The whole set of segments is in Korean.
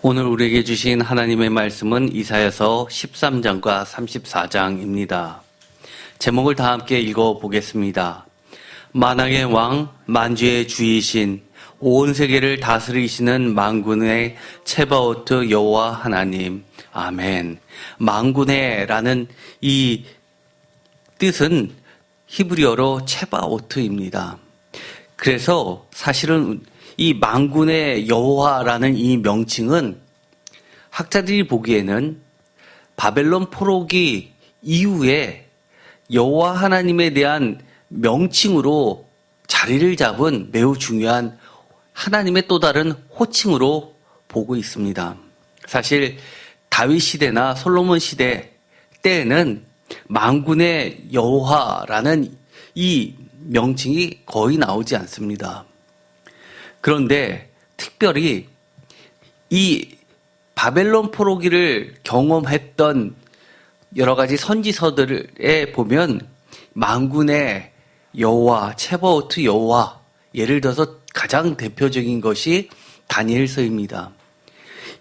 오늘 우리에게 주신 하나님의 말씀은 이사야서 13장과 34장입니다. 제목을 다 함께 읽어보겠습니다. 만왕의 왕, 만주의 주이신 온 세계를 다스리시는 만군의 체바오트 여호와 하나님. 아멘. 만군의라는 이 뜻은 히브리어로 체바오트입니다. 그래서 사실은 이 만군의 여호와라는 이 명칭은 학자들이 보기에는 바벨론 포로기 이후에 여호와 하나님에 대한 명칭으로 자리를 잡은 매우 중요한 하나님의 또 다른 호칭으로 보고 있습니다. 사실 다윗 시대나 솔로몬 시대 때에는 만군의 여호와라는 이 명칭이 거의 나오지 않습니다. 그런데 특별히 이 바벨론 포로기를 경험했던 여러 가지 선지서들에 보면 만군의 여호와, 체바오트 여호와, 예를 들어서 가장 대표적인 것이 다니엘서입니다.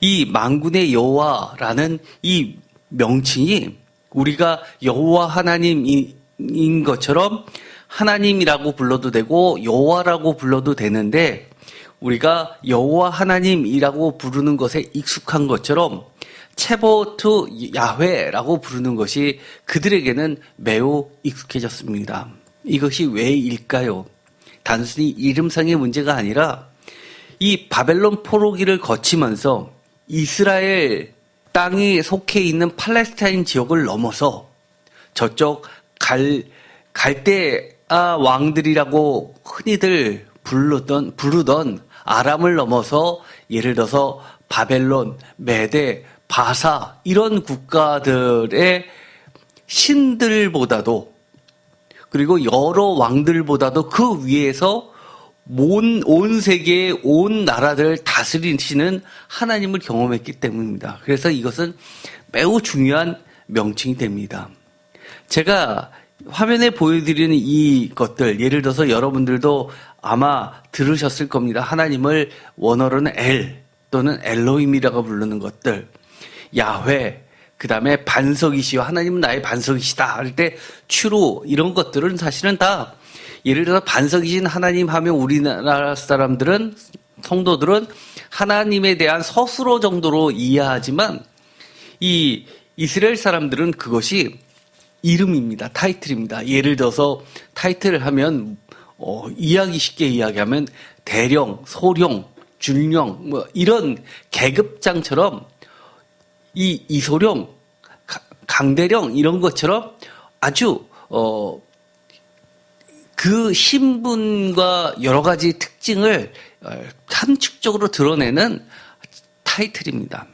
이 만군의 여호와라는 이 명칭이 우리가 여호와 하나님인 것처럼 하나님이라고 불러도 되고 여호와라고 불러도 되는데 우리가 여호와 하나님이라고 부르는 것에 익숙한 것처럼 체바오트 야훼라고 부르는 것이 그들에게는 매우 익숙해졌습니다. 이것이 왜일까요? 단순히 이름상의 문제가 아니라 이 바벨론 포로기를 거치면서 이스라엘 땅이 속해 있는 팔레스타인 지역을 넘어서 저쪽 갈대아 왕들이라고 흔히들 부르던 아람을 넘어서 예를 들어서 바벨론, 메데, 바사 이런 국가들의 신들보다도 그리고 여러 왕들보다도 그 위에서 온 세계의 온 나라들을 다스리시는 하나님을 경험했기 때문입니다. 그래서 이것은 매우 중요한 명칭이 됩니다. 제가 화면에 보여드리는 이것들, 예를 들어서 여러분들도 아마 들으셨을 겁니다. 하나님을 원어로는 엘 또는 엘로힘이라고 부르는 것들, 야훼, 그 다음에 반석이시여, 하나님은 나의 반석이시다 할 때 추루, 이런 것들은 사실은 다 예를 들어서 반석이신 하나님 하면 우리나라 사람들은, 성도들은 하나님에 대한 서술어 정도로 이해하지만 이 이스라엘 사람들은 그것이 이름입니다. 타이틀입니다. 예를 들어서 타이틀을 하면 쉽게 이야기하면 대령, 소령, 준령 뭐 이런 계급장처럼 이 이소령, 강대령 이런 것처럼 아주 그 신분과 여러 가지 특징을 함축적으로 드러내는 타이틀입니다.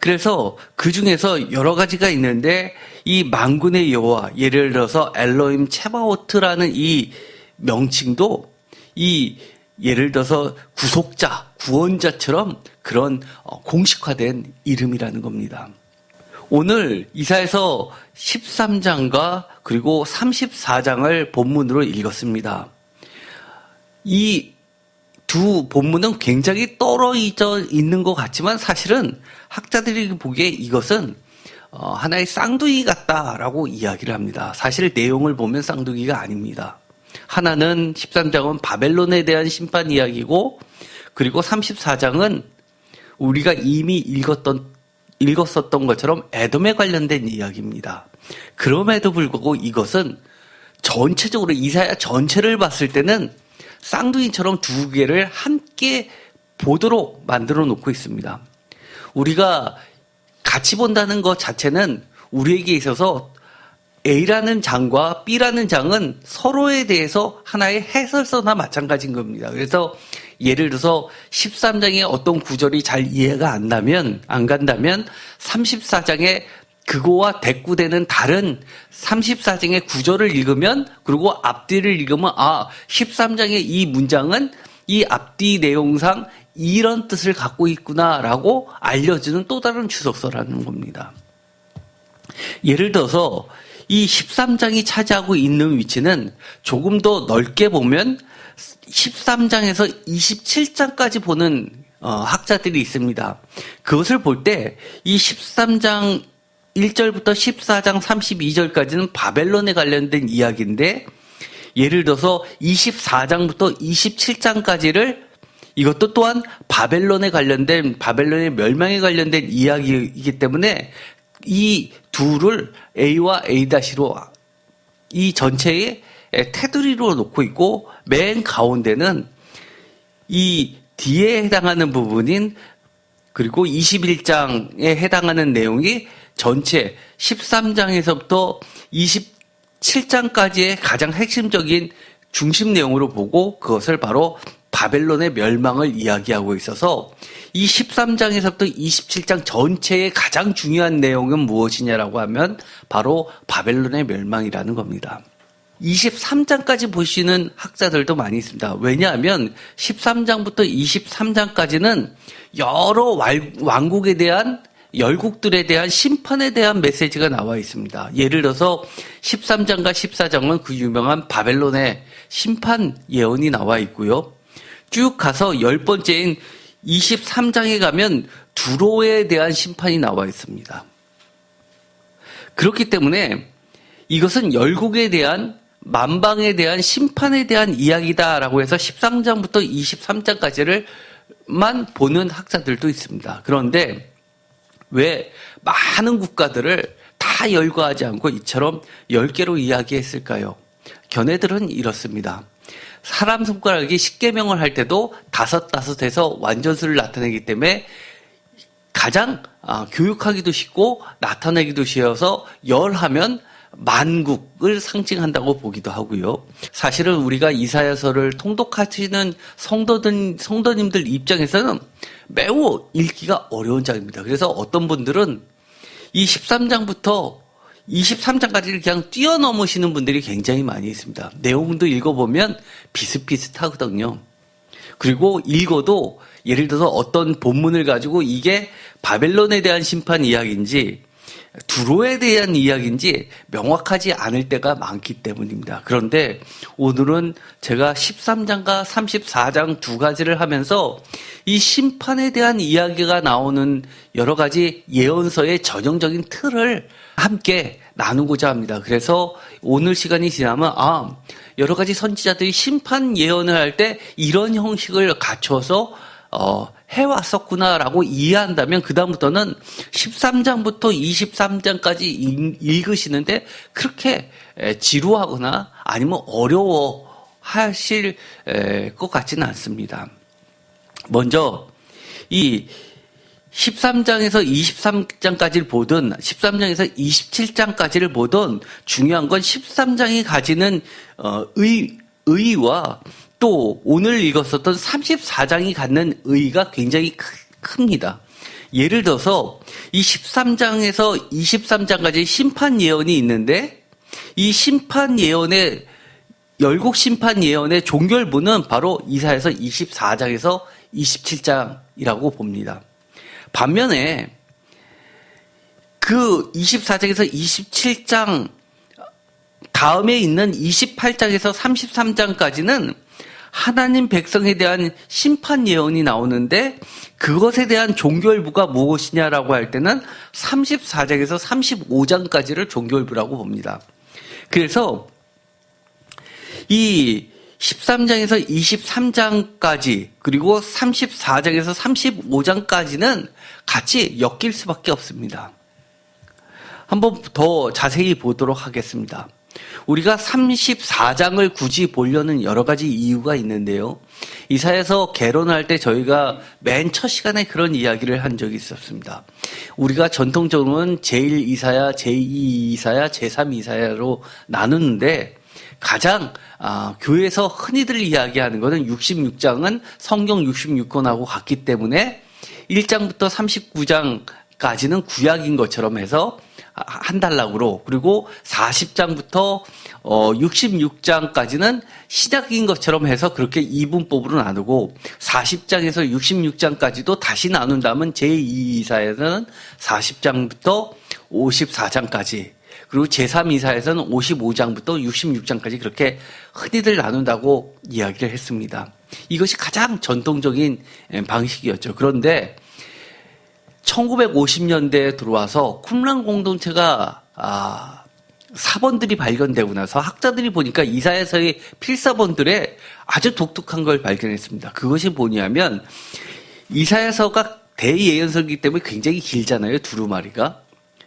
그래서 그 중에서 여러 가지가 있는데 이 만군의 여호와, 예를 들어서 엘로힘 체바오트라는 이 명칭도 이 예를 들어서 구속자, 구원자처럼 그런 공식화된 이름이라는 겁니다. 오늘 이사야서 13장과 그리고 34장을 본문으로 읽었습니다. 이 두 본문은 굉장히 떨어져 있는 것 같지만 사실은 학자들이 보기에 이것은 하나의 쌍둥이 같다라고 이야기를 합니다. 사실 내용을 보면 쌍둥이가 아닙니다. 하나는 13장은 바벨론에 대한 심판 이야기고 그리고 34장은 우리가 이미 읽었었던 것처럼 에돔에 관련된 이야기입니다. 그럼에도 불구하고 이것은 전체적으로 이사야 전체를 봤을 때는 쌍둥이처럼 두 개를 함께 보도록 만들어 놓고 있습니다. 우리가 같이 본다는 것 자체는 우리에게 있어서 A라는 장과 B라는 장은 서로에 대해서 하나의 해설서나 마찬가지인 겁니다. 그래서 예를 들어서 13장의 어떤 구절이 잘 이해가 안 간다면 34장에 그거와 대꾸되는 다른 34장의 구절을 읽으면 그리고 앞뒤를 읽으면 13장의 이 문장은 이 앞뒤 내용상 이런 뜻을 갖고 있구나라고 알려주는 또 다른 주석서라는 겁니다. 예를 들어서 이 13장이 차지하고 있는 위치는 조금 더 넓게 보면 13장에서 27장까지 보는 학자들이 있습니다. 그것을 볼 때 이 13장 1절부터 14장 32절까지는 바벨론에 관련된 이야기인데, 예를 들어서 24장부터 27장까지를 이것도 또한 바벨론에 관련된, 바벨론의 멸망에 관련된 이야기이기 때문에 이 둘을 A와 A-로 이 전체의 테두리로 놓고 있고, 맨 가운데는 이 뒤에 해당하는 부분인, 그리고 21장에 해당하는 내용이 전체 13장에서부터 27장까지의 가장 핵심적인 중심 내용으로 보고, 그것을 바로 바벨론의 멸망을 이야기하고 있어서 이 13장에서부터 27장 전체의 가장 중요한 내용은 무엇이냐라고 하면 바로 바벨론의 멸망이라는 겁니다. 23장까지 보시는 학자들도 많이 있습니다. 왜냐하면 13장부터 23장까지는 여러 왕국에 대한, 열국들에 대한 심판에 대한 메시지가 나와 있습니다. 예를 들어서 13장과 14장은 그 유명한 바벨론의 심판 예언이 나와 있고요. 쭉 가서 10번째인 23장에 가면 두로에 대한 심판이 나와 있습니다. 그렇기 때문에 이것은 열국에 대한, 만방에 대한 심판에 대한 이야기다라고 해서 13장부터 23장까지를만 보는 학자들도 있습니다. 그런데 왜 많은 국가들을 다 열거하지 않고 이처럼 10개로 이야기했을까요? 견해들은 이렇습니다. 사람 손가락이 10계명을 할 때도 5해서 완전수를 나타내기 때문에 가장 교육하기도 쉽고 나타내기도 쉬워서 10하면 만국을 상징한다고 보기도 하고요. 사실은 우리가 이사야서를 통독하시는 성도님들 입장에서는 매우 읽기가 어려운 장입니다. 그래서 어떤 분들은 이 13장부터 23장까지를 그냥 뛰어넘으시는 분들이 굉장히 많이 있습니다. 내용도 읽어보면 비슷비슷하거든요. 그리고 읽어도 예를 들어서 어떤 본문을 가지고 이게 바벨론에 대한 심판 이야기인지 두로에 대한 이야기인지 명확하지 않을 때가 많기 때문입니다. 그런데 오늘은 제가 13장과 34장 두 가지를 하면서 이 심판에 대한 이야기가 나오는 여러 가지 예언서의 전형적인 틀을 함께 나누고자 합니다. 그래서 오늘 시간이 지나면 여러 가지 선지자들이 심판 예언을 할 때 이런 형식을 갖춰서 해왔었구나라고 이해한다면 그다음부터는 13장부터 23장까지 읽으시는데 그렇게 지루하거나 아니면 어려워하실 것 같지는 않습니다. 먼저 이 13장에서 23장까지를 보든 13장에서 27장까지를 보든 중요한 건 13장이 가지는 의의와 또 오늘 읽었었던 34장이 갖는 의의가 굉장히 큽니다. 예를 들어서 이 13장에서 23장까지 심판 예언이 있는데 이 심판 예언의 열국 심판 예언의 종결부는 바로 이사야서 24장에서 27장이라고 봅니다. 반면에 그 24장에서 27장 다음에 있는 28장에서 33장까지는 하나님 백성에 대한 심판 예언이 나오는데 그것에 대한 종결부가 무엇이냐라고 할 때는 34장에서 35장까지를 종결부라고 봅니다. 그래서 이 13장에서 23장까지 그리고 34장에서 35장까지는 같이 엮일 수밖에 없습니다. 한번 더 자세히 보도록 하겠습니다. 우리가 34장을 굳이 보려는 여러 가지 이유가 있는데요. 이사야서 개론할 때 저희가 맨 첫 시간에 그런 이야기를 한 적이 있었습니다. 우리가 전통적으로는 제1이사야, 제2이사야, 제3이사야로 나누는데 가장 교회에서 흔히들 이야기하는 것은 66장은 성경 66권하고 같기 때문에 1장부터 39장까지는 구약인 것처럼 해서 한 단락으로 그리고 40장부터 66장까지는 신약인 것처럼 해서 그렇게 이분법으로 나누고 40장에서 66장까지도 다시 나눈다면 제2이사야서는 40장부터 54장까지 그리고 제3이사야서는 55장부터 66장까지 그렇게 흔히들 나눈다고 이야기를 했습니다. 이것이 가장 전통적인 방식이었죠. 그런데 1950년대에 들어와서 쿰란 공동체가 사본들이 발견되고 나서 학자들이 보니까 이사야서의 필사본들에 아주 독특한 걸 발견했습니다. 그것이 뭐냐면 이사야서가 대예언서이기 때문에 굉장히 길잖아요. 두루마리가.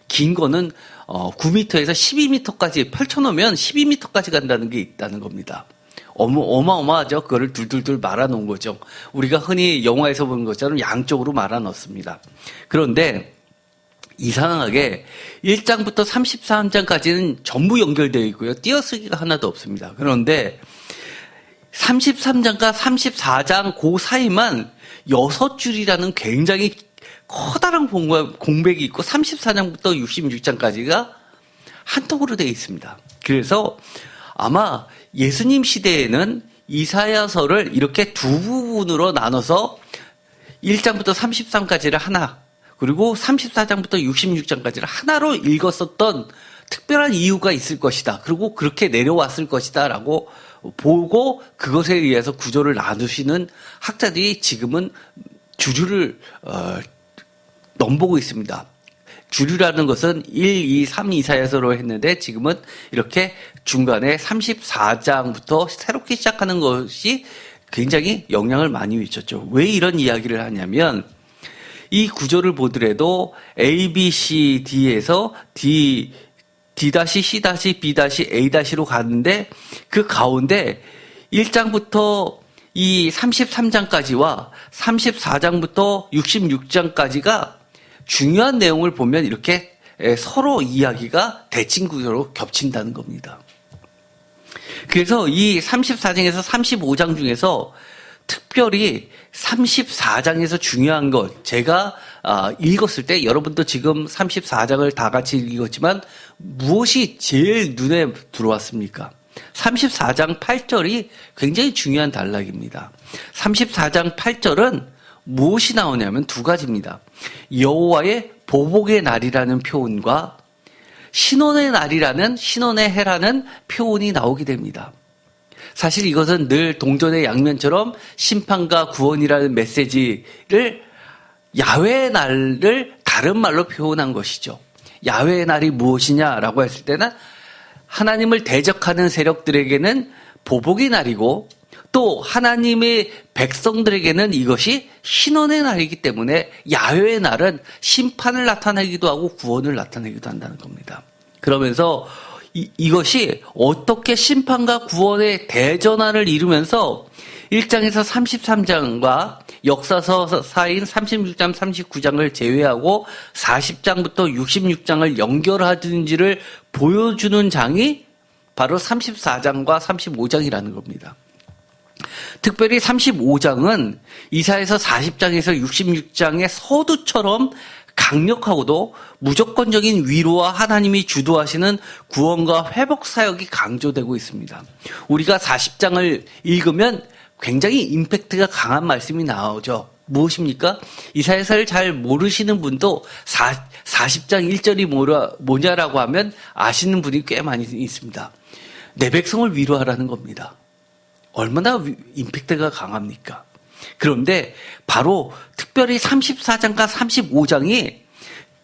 긴 거는 9m에서 12m까지 펼쳐놓으면 12m까지 간다는 게 있다는 겁니다. 어마어마하죠. 그거를 둘둘둘 말아놓은 거죠. 우리가 흔히 영화에서 보는 것처럼 양쪽으로 말아놓습니다. 그런데 이상하게 1장부터 33장까지는 전부 연결되어 있고요. 띄어쓰기가 하나도 없습니다. 그런데 33장과 34장 그 사이만 6줄이라는 굉장히 커다란 공백이 있고 34장부터 66장까지가 한 통으로 되어 있습니다. 그래서 아마 예수님 시대에는 이사야서를 이렇게 두 부분으로 나눠서 1장부터 33까지를 하나, 그리고 34장부터 66장까지를 하나로 읽었었던 특별한 이유가 있을 것이다. 그리고 그렇게 내려왔을 것이다 라고 보고 그것에 의해서 구조를 나누시는 학자들이 지금은 주류를 넘보고 있습니다. 주류라는 것은 1, 2, 3 이사야서로 했는데 지금은 이렇게 중간에 34장부터 새롭게 시작하는 것이 굉장히 영향을 많이 미쳤죠. 왜 이런 이야기를 하냐면 이 구조를 보더라도 A, B, C, D에서 D, C, B, A로 가는데 그 가운데 1장부터 이 33장까지와 34장부터 66장까지가 중요한 내용을 보면 이렇게 서로 이야기가 대칭 구조로 겹친다는 겁니다. 그래서 이 34장에서 35장 중에서 특별히 34장에서 중요한 것, 제가 읽었을 때 여러분도 지금 34장을 다 같이 읽었지만 무엇이 제일 눈에 들어왔습니까? 34장 8절이 굉장히 중요한 단락입니다. 34장 8절은 무엇이 나오냐면 두 가지입니다. 여호와의 보복의 날이라는 표현과 신원의 날이라는, 신원의 해라는 표현이 나오게 됩니다. 사실 이것은 늘 동전의 양면처럼 심판과 구원이라는 메시지를 야훼의 날을 다른 말로 표현한 것이죠. 야훼의 날이 무엇이냐라고 했을 때는 하나님을 대적하는 세력들에게는 보복의 날이고 또 하나님의 백성들에게는 이것이 신원의 날이기 때문에 야훼의 날은 심판을 나타내기도 하고 구원을 나타내기도 한다는 겁니다. 그러면서 이것이 어떻게 심판과 구원의 대전환을 이루면서 1장에서 33장과 역사서 사인 36장, 39장을 제외하고 40장부터 66장을 연결하는지를 보여주는 장이 바로 34장과 35장이라는 겁니다. 특별히 35장은 이사야서 40장에서 66장의 서두처럼 강력하고도 무조건적인 위로와 하나님이 주도하시는 구원과 회복 사역이 강조되고 있습니다. 우리가 40장을 읽으면 굉장히 임팩트가 강한 말씀이 나오죠. 무엇입니까? 이사야서를 잘 모르시는 분도 40장 1절이 뭐냐라고 하면 아시는 분이 꽤 많이 있습니다. 내 백성을 위로하라는 겁니다. 얼마나 임팩트가 강합니까? 그런데 바로 특별히 34장과 35장이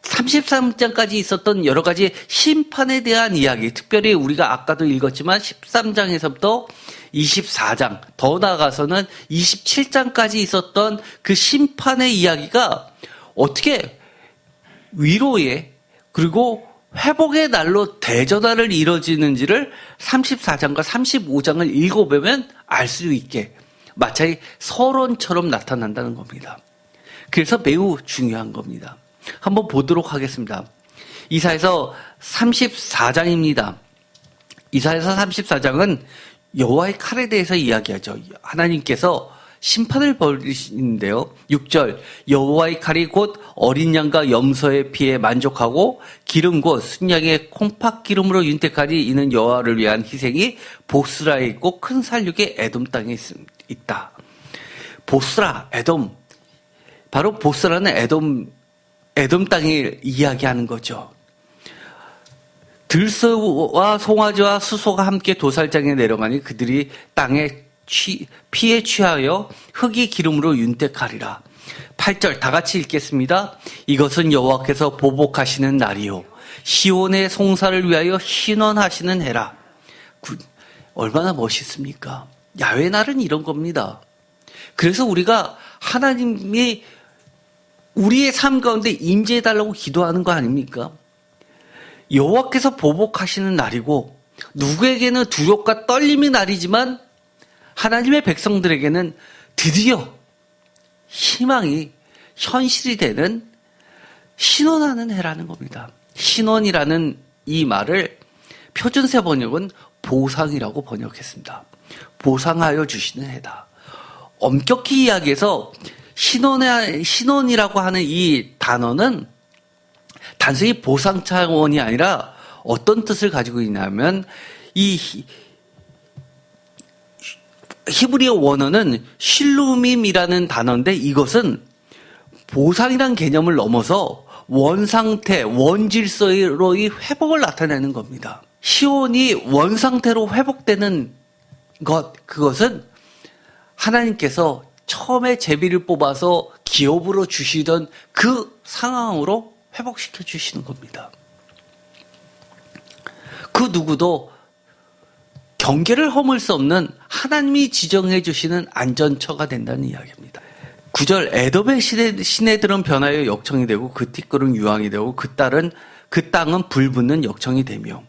33장까지 있었던 여러 가지 심판에 대한 이야기, 특별히 우리가 아까도 읽었지만 13장에서부터 24장, 더 나아가서는 27장까지 있었던 그 심판의 이야기가 어떻게 위로의 그리고 회복의 날로 대전환을 이뤄지는지를 34장과 35장을 읽어보면 알 수 있게 마치 서론처럼 나타난다는 겁니다. 그래서 매우 중요한 겁니다. 한번 보도록 하겠습니다. 이사야서 34장입니다. 이사야서 34장은 여호와의 칼에 대해서 이야기하죠. 하나님께서 심판을 벌이시는데요. 6절 여호와의 칼이 곧 어린 양과 염소의 피에 만족하고 기름 곧 순양의 콩팥 기름으로 윤택하니 이는 여호와를 위한 희생이 보스라에 있고 큰 살육의 에돔 땅에 있다. 보스라, 에돔. 바로 보스라는 에돔 땅을 이야기하는 거죠. 들소와 송아지와 수소가 함께 도살장에 내려가니 그들이 땅에 피에 취하여 흙이 기름으로 윤택하리라. 8절 다 같이 읽겠습니다. 이것은 여호와께서 보복하시는 날이요 시온의 송사를 위하여 신원하시는 해라. 얼마나 멋있습니까? 야훼 날은 이런 겁니다. 그래서 우리가 하나님이 우리의 삶 가운데 임재해달라고 기도하는 거 아닙니까? 여호와께서 보복하시는 날이고 누구에게는 두렵과 떨림의 날이지만 하나님의 백성들에게는 드디어 희망이 현실이 되는 신원하는 해라는 겁니다. 신원이라는 이 말을 표준세 번역은 보상이라고 번역했습니다. 보상하여 주시는 해다. 엄격히 이야기해서 신원이라고 하는 이 단어는 단순히 보상 차원이 아니라 어떤 뜻을 가지고 있냐면 이 히브리어 원어는 실루밈이라는 단어인데 이것은 보상이란 개념을 넘어서 원상태, 원질서로의 회복을 나타내는 겁니다. 시온이 원상태로 회복되는 그것은 하나님께서 처음에 제비를 뽑아서 기업으로 주시던 그 상황으로 회복시켜 주시는 겁니다. 그 누구도 경계를 허물 수 없는 하나님이 지정해 주시는 안전처가 된다는 이야기입니다. 9절 에돔의 시내들은 변하여 역청이 되고 그 티끌은 유황이 되고 그 땅은 불붙는 역청이 되며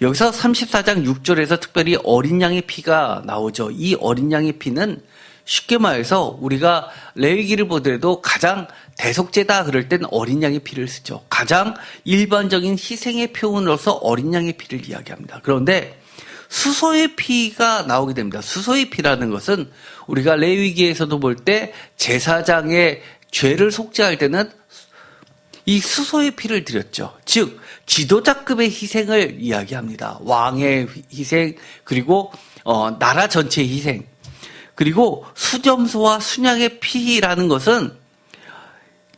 여기서 34장 6절에서 특별히 어린 양의 피가 나오죠. 이 어린 양의 피는 쉽게 말해서 우리가 레위기를 보더라도 가장 대속제다 그럴 땐 어린 양의 피를 쓰죠. 가장 일반적인 희생의 표현으로서 어린 양의 피를 이야기합니다. 그런데 수소의 피가 나오게 됩니다. 수소의 피라는 것은 우리가 레위기에서도 볼 때 제사장의 죄를 속죄할 때는 이 수소의 피를 드렸죠. 즉 지도자급의 희생을 이야기합니다. 왕의 희생 그리고 나라 전체의 희생 그리고 수점소와 순양의 피라는 것은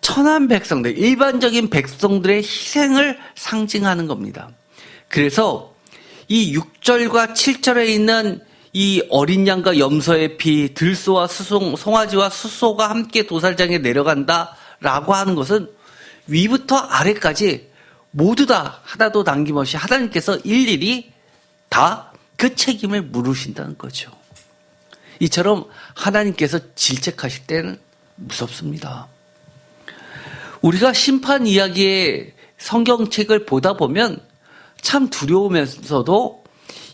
천한 백성들 일반적인 백성들의 희생을 상징하는 겁니다. 그래서 이 6절과 7절에 있는 이 어린 양과 염소의 피, 들소와 송아지와 수소가 함께 도살장에 내려간다라고 하는 것은 위부터 아래까지 모두 다 하나도 남김없이 하나님께서 일일이 다 그 책임을 물으신다는 거죠. 이처럼 하나님께서 질책하실 때는 무섭습니다. 우리가 심판 이야기의 성경책을 보다 보면 참 두려우면서도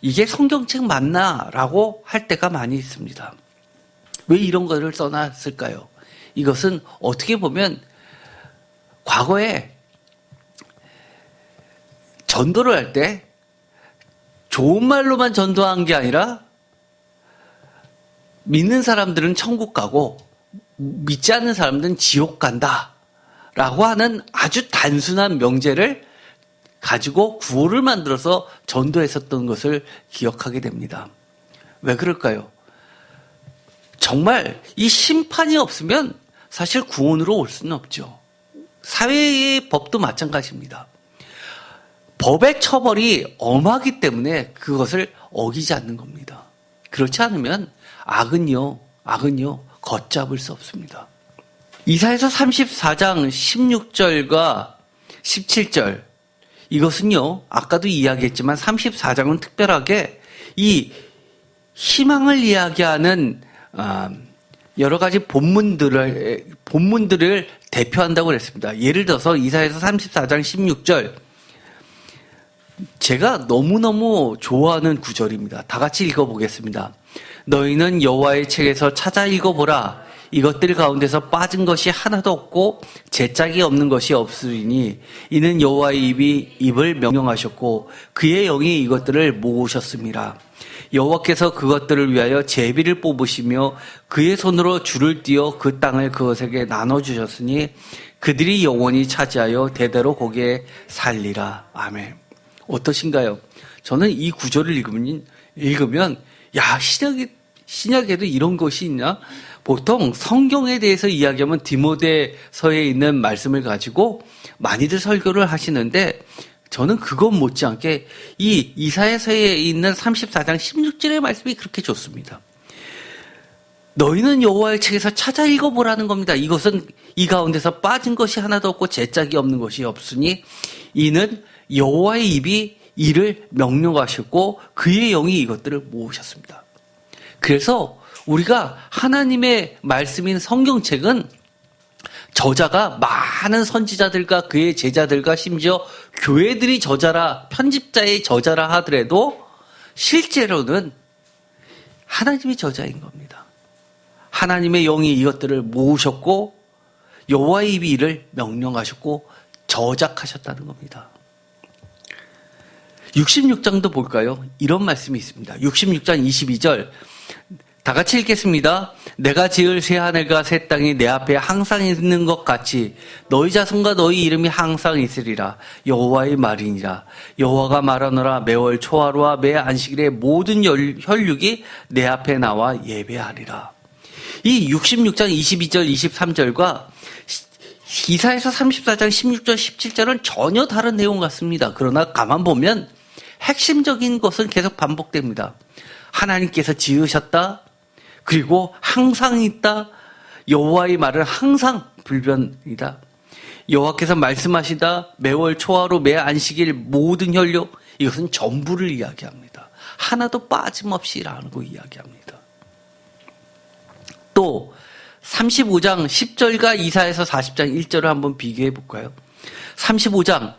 이게 성경책 맞나라고 할 때가 많이 있습니다. 왜 이런 거를 써놨을까요? 이것은 어떻게 보면 과거에 전도를 할 때 좋은 말로만 전도한 게 아니라 믿는 사람들은 천국 가고 믿지 않는 사람들은 지옥 간다라고 하는 아주 단순한 명제를 가지고 구호를 만들어서 전도했었던 것을 기억하게 됩니다. 왜 그럴까요? 정말 이 심판이 없으면 사실 구원으로 올 수는 없죠. 사회의 법도 마찬가지입니다. 법의 처벌이 엄하기 때문에 그것을 어기지 않는 겁니다. 그렇지 않으면 악은요 걷잡을 수 없습니다. 이사야서 34장 16절과 17절 이것은요 아까도 이야기했지만 34장은 특별하게 이 희망을 이야기하는 여러 가지 본문들을 대표한다고 그랬습니다. 예를 들어서 이사야서 34장 16절 제가 너무너무 좋아하는 구절입니다. 다 같이 읽어보겠습니다. 너희는 여호와의 책에서 찾아 읽어보라. 이것들 가운데서 빠진 것이 하나도 없고 제짝이 없는 것이 없으리니 이는 여호와의 입을 명령하셨고 그의 영이 이것들을 모으셨습니다. 여호와께서 그것들을 위하여 제비를 뽑으시며 그의 손으로 줄을 띄어 그 땅을 그것에게 나눠주셨으니 그들이 영원히 차지하여 대대로 거기에 살리라. 아멘. 어떠신가요? 저는 이 구절을 읽으면 야 신약에도 이런 것이 있냐? 보통 성경에 대해서 이야기하면 디모데서에 있는 말씀을 가지고 많이들 설교를 하시는데 저는 그것 못지않게 이 이사야서에 있는 34장 16절의 말씀이 그렇게 좋습니다. 너희는 여호와의 책에서 찾아 읽어보라는 겁니다. 이것은 이 가운데서 빠진 것이 하나도 없고 제짝이 없는 것이 없으니 이는 여호와의 입이 이를 명령하셨고 그의 영이 이것들을 모으셨습니다. 그래서 우리가 하나님의 말씀인 성경책은 저자가 많은 선지자들과 그의 제자들과 심지어 교회들이 저자라 편집자의 저자라 하더라도 실제로는 하나님이 저자인 겁니다. 하나님의 영이 이것들을 모으셨고 여호와의 입이 이를 명령하셨고 저작하셨다는 겁니다. 66장도 볼까요? 이런 말씀이 있습니다. 66장 22절 다 같이 읽겠습니다. 내가 지을 새 하늘과 새 땅이 내 앞에 항상 있는 것 같이 너희 자손과 너희 이름이 항상 있으리라. 여호와의 말이니라. 여호와가 말하노라. 매월 초하루와 매 안식일에 모든 혈육이 내 앞에 나와 예배하리라. 이 66장 22절 23절과 이사야서 34장 16절 17절은 전혀 다른 내용 같습니다. 그러나 가만 보면 핵심적인 것은 계속 반복됩니다. 하나님께서 지으셨다. 그리고 항상 있다. 여호와의 말은 항상 불변이다. 여호와께서 말씀하시다. 매월 초하루 매 안식일 모든 혈육 이것은 전부를 이야기합니다. 하나도 빠짐없이라고 이야기합니다. 또 35장 10절과 이사야서 40장 1절을 한번 비교해 볼까요? 35장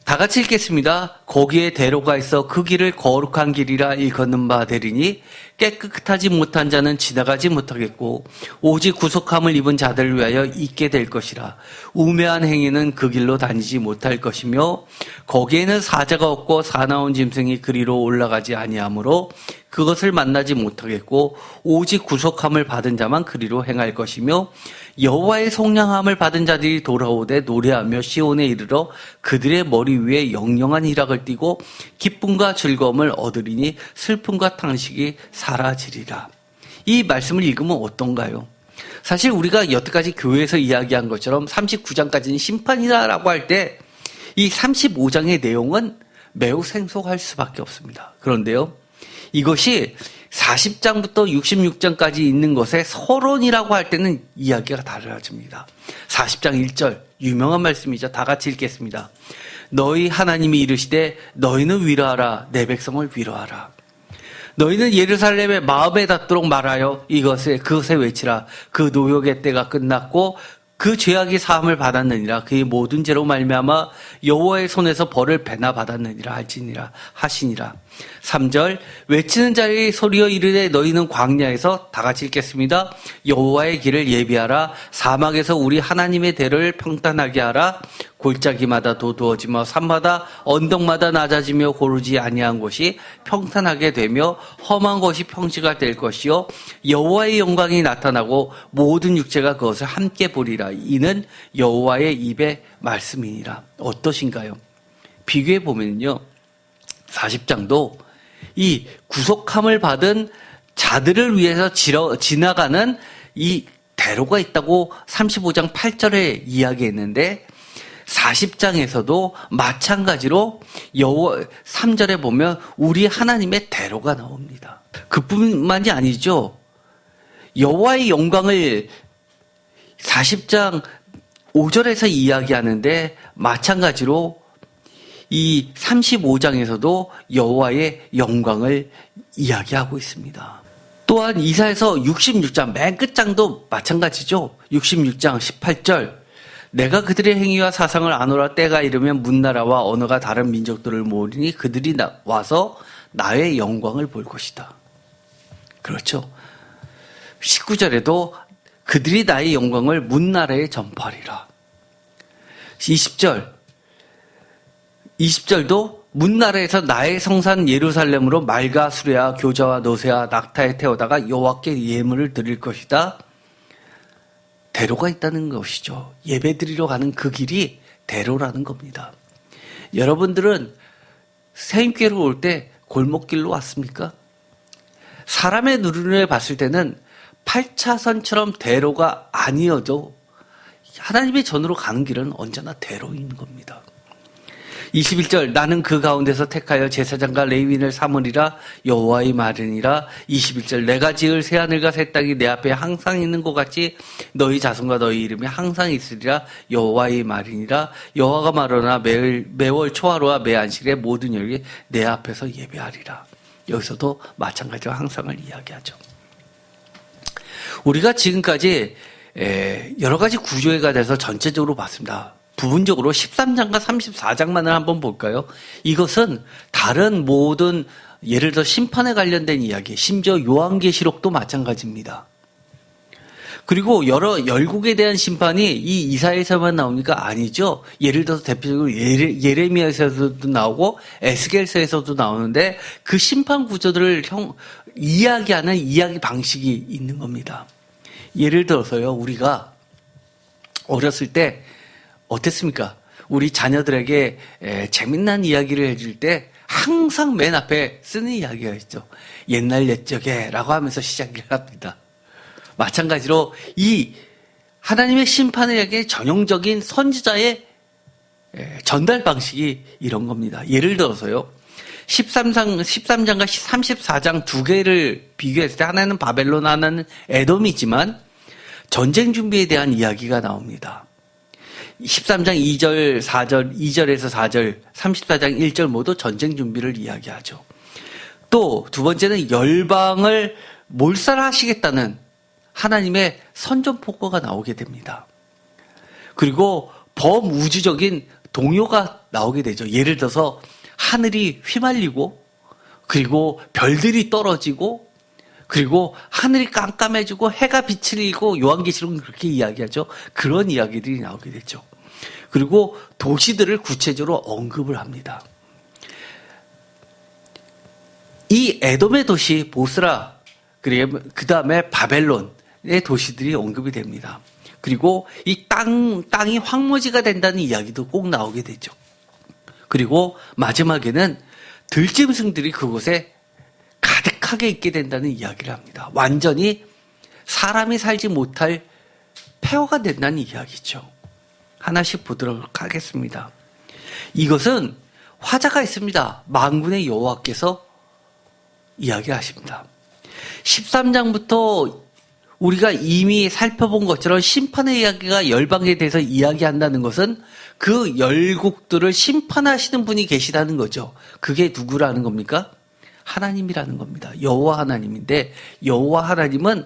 다 같이 읽겠습니다. 거기에 대로가 있어 그 길을 거룩한 길이라 일컫는 바 되리니 깨끗하지 못한 자는 지나가지 못하겠고 오직 구속함을 입은 자들을 위하여 있게 될 것이라. 우매한 행위는 그 길로 다니지 못할 것이며 거기에는 사자가 없고 사나운 짐승이 그리로 올라가지 아니하므로 그것을 만나지 못하겠고 오직 구속함을 받은 자만 그리로 행할 것이며 여호와의 속량함을 받은 자들이 돌아오되 노래하며 시온에 이르러 그들의 머리 위에 영영한 희락을 띠고 기쁨과 즐거움을 얻으리니 슬픔과 탄식이 사라지리라. 이 말씀을 읽으면 어떤가요? 사실 우리가 여태까지 교회에서 이야기한 것처럼 39장까지는 심판이다라고 할 때 이 35장의 내용은 매우 생소할 수밖에 없습니다. 그런데요, 이것이 40장부터 66장까지 있는 것의 서론이라고 할 때는 이야기가 달라집니다. 40장 1절 유명한 말씀이죠. 다 같이 읽겠습니다. 너희 하나님이 이르시되 너희는 위로하라. 내 백성을 위로하라. 너희는 예루살렘에 마음에 닿도록 말하여 그것에 외치라. 그 노역의 때가 끝났고 그 죄악이 사함을 받았느니라. 그의 모든 죄로 말미암아 여호와의 손에서 벌을 배나 받았느니라 할지니라 하시니라. 3절 외치는 자의 소리여 이르되 너희는 광야에서 다 같이 읽겠습니다. 여호와의 길을 예비하라. 사막에서 우리 하나님의 대를 평탄하게 하라. 골짜기마다 도두어지며 산마다 언덕마다 낮아지며 고르지 아니한 곳이 평탄하게 되며 험한 것이 평지가 될 것이요 여호와의 영광이 나타나고 모든 육체가 그것을 함께 보리라. 이는 여호와의 입의 말씀이니라. 어떠신가요? 비교해 보면요, 40장도 이 구속함을 받은 자들을 위해서 지나가는 이 대로가 있다고 35장 8절에 이야기했는데 40장에서도 마찬가지로 3절에 보면 우리 하나님의 대로가 나옵니다. 그뿐만이 아니죠. 여호와의 영광을 40장 5절에서 이야기하는데 마찬가지로 이 35장에서도 여호와의 영광을 이야기하고 있습니다. 또한 이사야서 66장 맨 끝장도 마찬가지죠. 66장 18절 내가 그들의 행위와 사상을 아노라. 때가 이르면 문나라와 언어가 다른 민족들을 모으리니 그들이 와서 나의 영광을 볼 것이다. 그렇죠. 19절에도 그들이 나의 영광을 문나라에 전파하리라. 20절도 문나라에서 나의 성산 예루살렘으로 말과 수레와 교자와 노새와 낙타에 태우다가 여호와께 예물을 드릴 것이다. 대로가 있다는 것이죠. 예배드리러 가는 그 길이 대로라는 겁니다. 여러분들은 새임교회로 올 때 골목길로 왔습니까? 사람의 눈에 봤을 때는 8차선처럼 대로가 아니어도 하나님의 전으로 가는 길은 언제나 대로인 겁니다. 21절 나는 그 가운데서 택하여 제사장과 레위인을 삼으리라 여호와의 말이니라. 21절 내가 지을 새하늘과 새 땅이 내 앞에 항상 있는 것 같이 너희 자손과 너희 이름이 항상 있으리라 여호와의 말이니라. 여호와가 말하노라 매월 초하루와 매 안식일에 모든 열기 내 앞에서 예배하리라. 여기서도 마찬가지로 항상을 이야기하죠. 우리가 지금까지 여러 가지 구조회가 돼서 전체적으로 봤습니다. 부분적으로 13장과 34장만을 한번 볼까요? 이것은 다른 모든 예를 들어 심판에 관련된 이야기, 심지어 요한계시록도 마찬가지입니다. 그리고 여러 열국에 대한 심판이 이 이사야에서만 나옵니까? 아니죠. 예를 들어서 대표적으로 예레미야에서도 나오고 에스겔서에서도 나오는데 그 심판 구조들을 이야기하는 이야기 방식이 있는 겁니다. 예를 들어서요, 우리가 어렸을 때 어땠습니까? 우리 자녀들에게 재미난 이야기를 해줄 때 항상 맨 앞에 쓰는 이야기가 있죠. 옛날 옛적에 라고 하면서 시작을 합니다. 마찬가지로 이 하나님의 심판을 향해 전형적인 선지자의 전달 방식이 이런 겁니다. 예를 들어서요. 13장과 34장 두 개를 비교했을 때 하나는 바벨론, 하나는 에돔이지만 전쟁 준비에 대한 이야기가 나옵니다. 13장 2절, 4절, 2절에서 4절, 34장 1절 모두 전쟁 준비를 이야기하죠. 또 두 번째는 열방을 몰살하시겠다는 하나님의 선전포고가 나오게 됩니다. 그리고 범우주적인 동요가 나오게 되죠. 예를 들어서 하늘이 휘말리고 그리고 별들이 떨어지고 그리고 하늘이 깜깜해지고 해가 빛을 잃고 요한계시록은 그렇게 이야기하죠. 그런 이야기들이 나오게 되죠. 그리고 도시들을 구체적으로 언급을 합니다. 이 에돔의 도시 보스라, 그 다음에 바벨론의 도시들이 언급이 됩니다. 그리고 이 땅이 황무지가 된다는 이야기도 꼭 나오게 되죠. 그리고 마지막에는 들짐승들이 그곳에 가득하게 있게 된다는 이야기를 합니다. 완전히 사람이 살지 못할 폐허가 된다는 이야기죠. 하나씩 보도록 하겠습니다. 이것은 화자가 있습니다. 만군의 여호와께서 이야기하십니다. 13장부터 우리가 이미 살펴본 것처럼 심판의 이야기가 열방에 대해서 이야기한다는 것은 그 열국들을 심판하시는 분이 계시다는 거죠. 그게 누구라는 겁니까? 하나님이라는 겁니다. 여호와 하나님인데 여호와 하나님은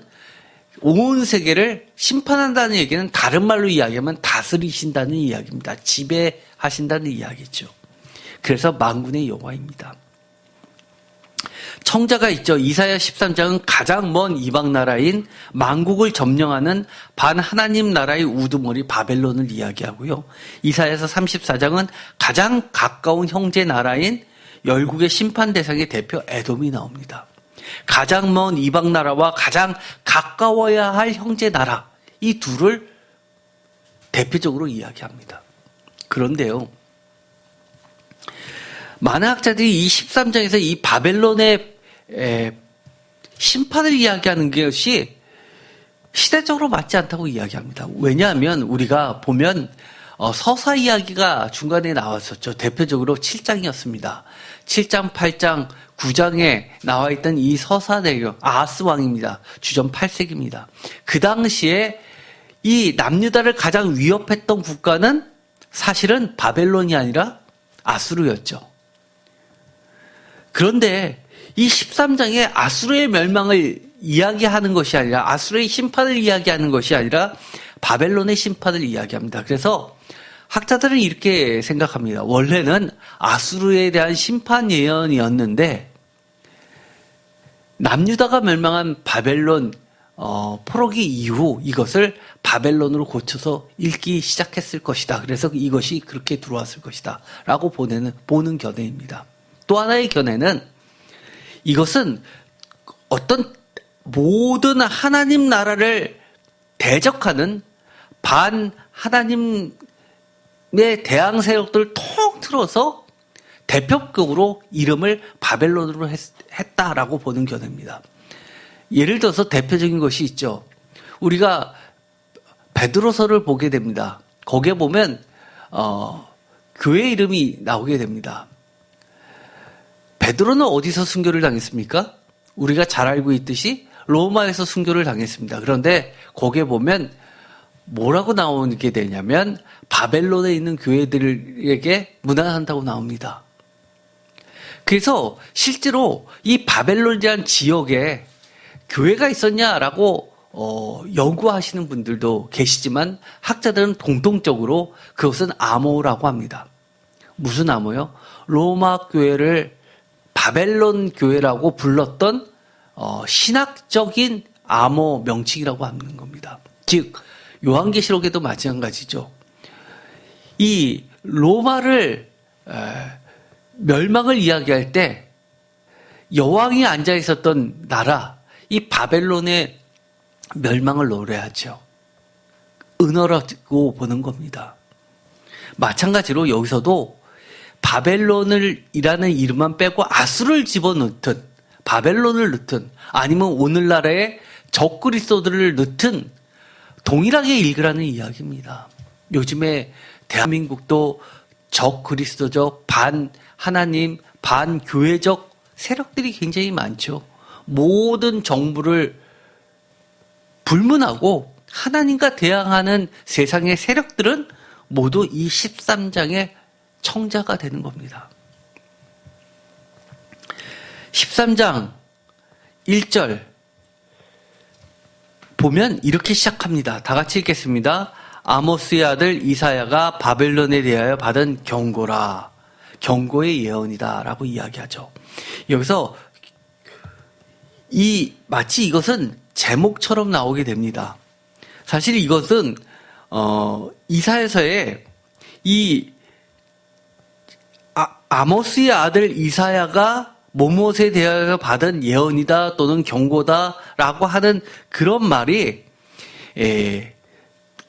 온 세계를 심판한다는 얘기는 다른 말로 이야기하면 다스리신다는 이야기입니다. 지배하신다는 이야기죠. 그래서 만군의 여호와입니다. 청자가 있죠. 이사야 13장은 가장 먼 이방 나라인 만국을 점령하는 반하나님 나라의 우두머리 바벨론을 이야기하고요. 이사야서 34장은 가장 가까운 형제 나라인 열국의 심판 대상의 대표 에돔이 나옵니다. 가장 먼 이방 나라와 가장 가까워야 할 형제 나라, 이 둘을 대표적으로 이야기합니다. 그런데요, 많은 학자들이 이 13장에서 이 바벨론의 심판을 이야기하는 것이 시대적으로 맞지 않다고 이야기합니다. 왜냐하면 우리가 보면 서사 이야기가 중간에 나왔었죠. 대표적으로 7장이었습니다. 7장, 8장, 9장에 나와 있던 이 서사 내용, 아하스 왕입니다. 주전 8세기입니다. 그 당시에 이 남유다를 가장 위협했던 국가는 사실은 바벨론이 아니라 아수르였죠. 그런데 이 13장에 아수르의 멸망을 이야기하는 것이 아니라, 아수르의 심판을 이야기하는 것이 아니라 바벨론의 심판을 이야기합니다. 그래서 학자들은 이렇게 생각합니다. 원래는 아수르에 대한 심판 예언이었는데 남유다가 멸망한 바벨론 포로기 이후 이것을 바벨론으로 고쳐서 읽기 시작했을 것이다. 그래서 이것이 그렇게 들어왔을 것이다 라고 보는 견해입니다. 또 하나의 견해는 이것은 어떤 모든 하나님 나라를 대적하는 반하나님의 대항 세력들을 통틀어서 대표적으로 이름을 바벨론으로 했다라고 보는 견해입니다. 예를 들어서 대표적인 것이 있죠. 우리가 베드로서를 보게 됩니다. 거기에 보면 교회 이름이 나오게 됩니다. 베드로는 어디서 순교를 당했습니까? 우리가 잘 알고 있듯이 로마에서 순교를 당했습니다. 그런데 거기에 보면 뭐라고 나오게 되냐면 바벨론에 있는 교회들에게 문안한다고 나옵니다. 그래서 실제로 이 바벨론이라는 지역에 교회가 있었냐라고 연구하시는 분들도 계시지만 학자들은 공통적으로 그것은 암호라고 합니다. 무슨 암호요? 로마 교회를 바벨론 교회라고 불렀던 신학적인 암호 명칭이라고 하는 겁니다. 즉 요한계시록에도 마찬가지죠. 이 로마를 멸망을 이야기할 때 여왕이 앉아 있었던 나라, 이 바벨론의 멸망을 노래하죠. 은어라고 보는 겁니다. 마찬가지로 여기서도 바벨론이라는 이름만 빼고 아수를 집어넣든 바벨론을 넣든 아니면 오늘날의 적그리스도들을 넣든 동일하게 읽으라는 이야기입니다. 요즘에 대한민국도 적그리스도적 반 하나님 반 교회적 세력들이 굉장히 많죠. 모든 정부를 불문하고 하나님과 대항하는 세상의 세력들은 모두 이 13장의 청자가 되는 겁니다. 13장 1절 보면 이렇게 시작합니다. 다 같이 읽겠습니다. 아모스의 아들 이사야가 바벨론에 대하여 받은 경고라. 경고의 예언이다 라고 이야기하죠. 여기서 마치 이것은 제목처럼 나오게 됩니다. 사실 이것은 이사야서에 이 아모스의 아들 이사야가 무엇에 대하여 받은 예언이다 또는 경고다라고 하는 그런 말이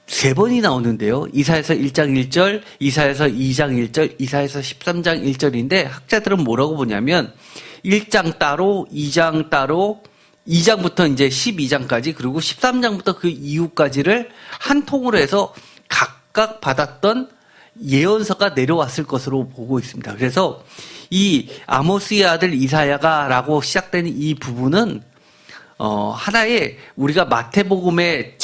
세 번이 나오는데요. 이사야서 1장 1절, 이사야서 2장 1절, 이사야서 13장 1절인데 학자들은 뭐라고 보냐면 1장 따로, 2장 따로, 2장부터 이제 12장까지 그리고 13장부터 그 이후까지를 한 통으로 해서 각각 받았던 예언서가 내려왔을 것으로 보고 있습니다. 그래서 이 아모스의 아들 이사야가 라고 시작되는 이 부분은 하나의 우리가 마태복음의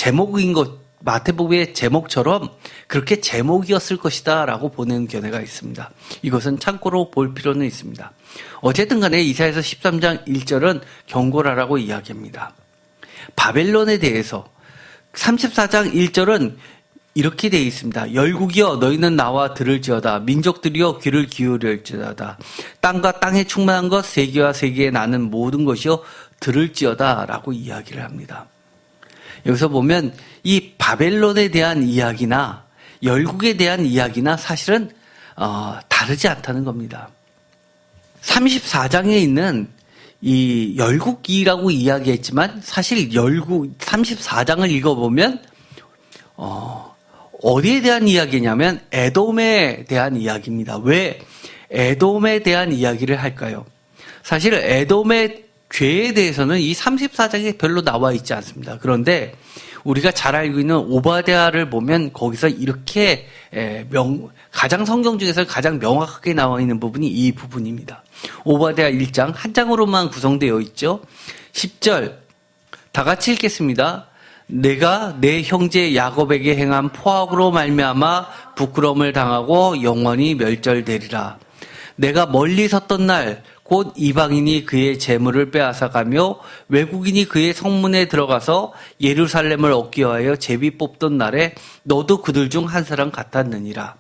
마태복음의 제목처럼 그렇게 제목이었을 것이다 라고 보는 견해가 있습니다. 이것은 참고로 볼 필요는 있습니다. 어쨌든 간에 이사야서 13장 1절은 경고라라고 이야기합니다. 바벨론에 대해서 34장 1절은 이렇게 되어 있습니다. 열국이여 너희는 나와 들을지어다. 민족들이여 귀를 기울일지어다. 땅과 땅에 충만한 것 세계와 세계에 나는 모든 것이여 들을지어다 라고 이야기를 합니다. 여기서 보면 이 바벨론에 대한 이야기나 열국에 대한 이야기나 사실은 다르지 않다는 겁니다. 34장에 있는 이 열국기라고 이야기했지만 사실 열국 34장을 읽어보면 어디에 대한 이야기냐면 에돔에 대한 이야기입니다. 왜 에돔에 대한 이야기를 할까요? 사실 에돔의 죄에 대해서는 이 34장에 별로 나와 있지 않습니다. 그런데 우리가 잘 알고 있는 오바댜를 보면 거기서 이렇게 가장 성경 중에서 가장 명확하게 나와 있는 부분이 이 부분입니다. 오바댜 1장 한 장으로만 구성되어 있죠. 10절 다 같이 읽겠습니다. 내가 내 형제 야곱에게 행한 포악으로 말미암아 부끄러움을 당하고 영원히 멸절되리라. 내가 멀리 섰던 날 곧 이방인이 그의 재물을 빼앗아가며 외국인이 그의 성문에 들어가서 예루살렘을 얻기 위하여 제비 뽑던 날에 너도 그들 중 한 사람 같았느니라.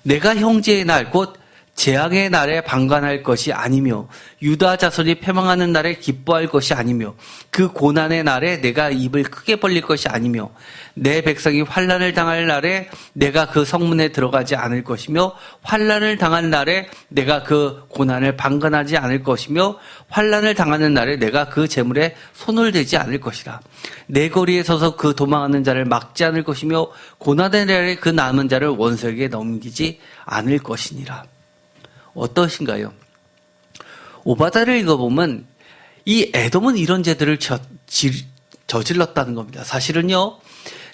내가 형제의 날 곧 재앙의 날에 방관할 것이 아니며 유다 자손이 패망하는 날에 기뻐할 것이 아니며 그 고난의 날에 내가 입을 크게 벌릴 것이 아니며 내 백성이 환난을 당할 날에 내가 그 성문에 들어가지 않을 것이며 환난을 당한 날에 내가 그 고난을 방관하지 않을 것이며 환난을 당하는 날에 내가 그 재물에 손을 대지 않을 것이라. 내 거리에 서서 그 도망하는 자를 막지 않을 것이며 고난의 날에 그 남은 자를 원수에게 넘기지 않을 것이니라. 어떠신가요? 오바댜를 읽어보면 이 에돔은 이런 죄들을 저질렀다는 겁니다. 사실은요,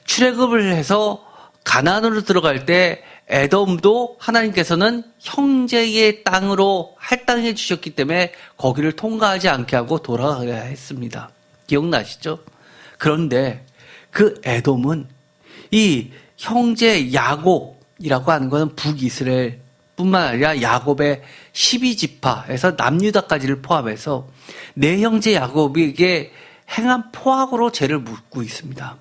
출애굽을 해서 가나안으로 들어갈 때 에돔도 하나님께서는 형제의 땅으로 할당해 주셨기 때문에 거기를 통과하지 않게 하고 돌아가야 했습니다. 기억나시죠? 그런데 그 에돔은 이 형제 야곱이라고 하는 것은 북이스라엘 뿐만 아니라 야곱의 12지파에서 남유다까지를 포함해서 내 형제 야곱에게 행한 포악으로 죄를 묻고 있습니다.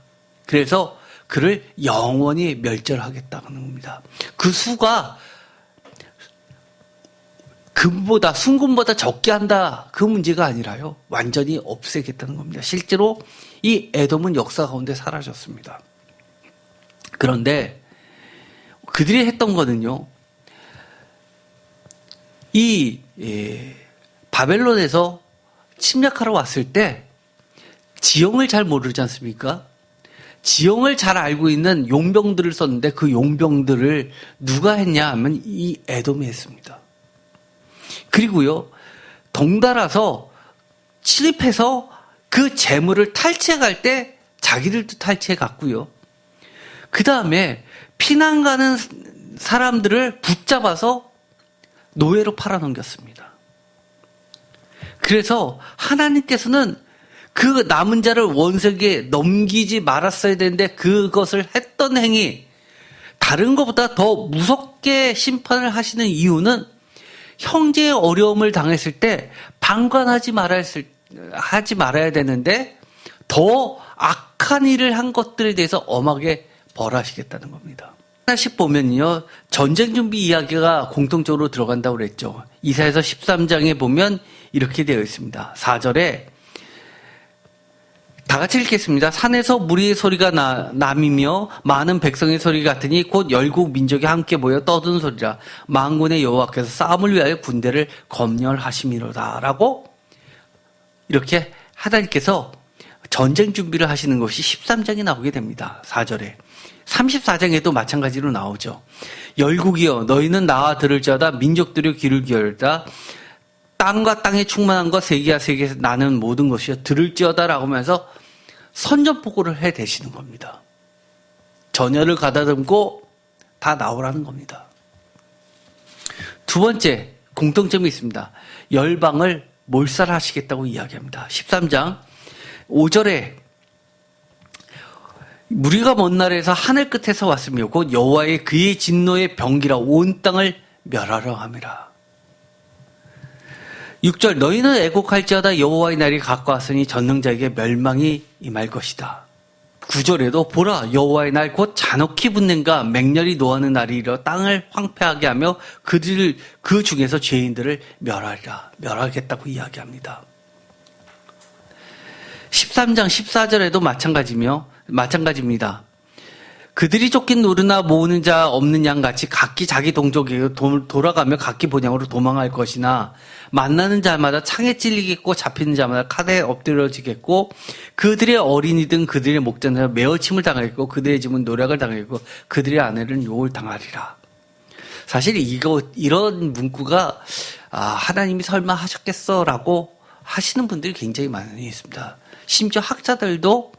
그래서 그를 영원히 멸절하겠다는 겁니다. 그 수가 금보다 순금보다 적게 한다 그 문제가 아니라요. 완전히 없애겠다는 겁니다. 실제로 이 에돔은 역사 가운데 사라졌습니다. 그런데 그들이 했던 거는요. 이 바벨론에서 침략하러 왔을 때 지형을 잘 모르지 않습니까? 지형을 잘 알고 있는 용병들을 썼는데 그 용병들을 누가 했냐 하면 이 에돔이 했습니다. 그리고요, 덩달아서 침입해서 그 재물을 탈취해 갈 때 자기들도 탈취해 갔고요. 그 다음에 피난 가는 사람들을 붙잡아서 노예로 팔아넘겼습니다. 그래서 하나님께서는 그 남은 자를 원색에 넘기지 말았어야 되는데 그것을 했던 행위, 다른 것보다 더 무섭게 심판을 하시는 이유는 형제의 어려움을 당했을 때 방관하지 말아야 되는데 더 악한 일을 한 것들에 대해서 엄하게 벌하시겠다는 겁니다. 하나씩 보면요, 전쟁 준비 이야기가 공통적으로 들어간다고 그랬죠. 이사야서 13장에 보면 이렇게 되어 있습니다. 4절에 다 같이 읽겠습니다. 산에서 무리의 소리가 남이며 많은 백성의 소리 같으니 곧 열국 민족이 함께 모여 떠드는 소리라. 만군의 여호와께서 싸움을 위하여 군대를 검열하심이로다. 라고 이렇게 하나님께서 전쟁 준비를 하시는 것이 13장에 나오게 됩니다. 4절에. 34장에도 마찬가지로 나오죠. 열국이여 너희는 나와 들을지어다. 민족들여 귀를 기울이다. 땅과 땅에 충만한 것 세계야 세계에서 나는 모든 것이여 들을지어다라고 하면서 선전포고를 해대시는 겁니다. 전열을 가다듬고 다 나오라는 겁니다. 두 번째 공통점이 있습니다. 열방을 몰살하시겠다고 이야기합니다. 13장 5절에 무리가 먼 나라에서 하늘 끝에서 왔으며 곧 여호와의 그의 진노의 병기라 온 땅을 멸하려 함이라. 6절 너희는 애곡할지어다 여호와의 날이 가까웠으니 전능자에게 멸망이 임할 것이다. 9절에도 보라 여호와의 날 곧 잔혹히 분냄과 맹렬히 노하는 날이 이르러 땅을 황폐하게 하며 그들 그 중에서 죄인들을 멸하겠다고 이야기합니다. 13장 14절에도 마찬가지입니다. 그들이 쫓긴 노르나 모으는 자 없는 양 같이 각기 자기 동족에게 돌아가며 각기 본향으로 도망할 것이나 만나는 자마다 창에 찔리겠고 잡히는 자마다 칼에 엎드려지겠고 그들의 어린이든 그들의 목자는 매어침을 당하겠고 그들의 집은 노략을 당하겠고 그들의 아내는 욕을 당하리라. 사실 이런 문구가 하나님이 설마 하셨겠어라고 하시는 분들이 굉장히 많이 있습니다. 심지어 학자들도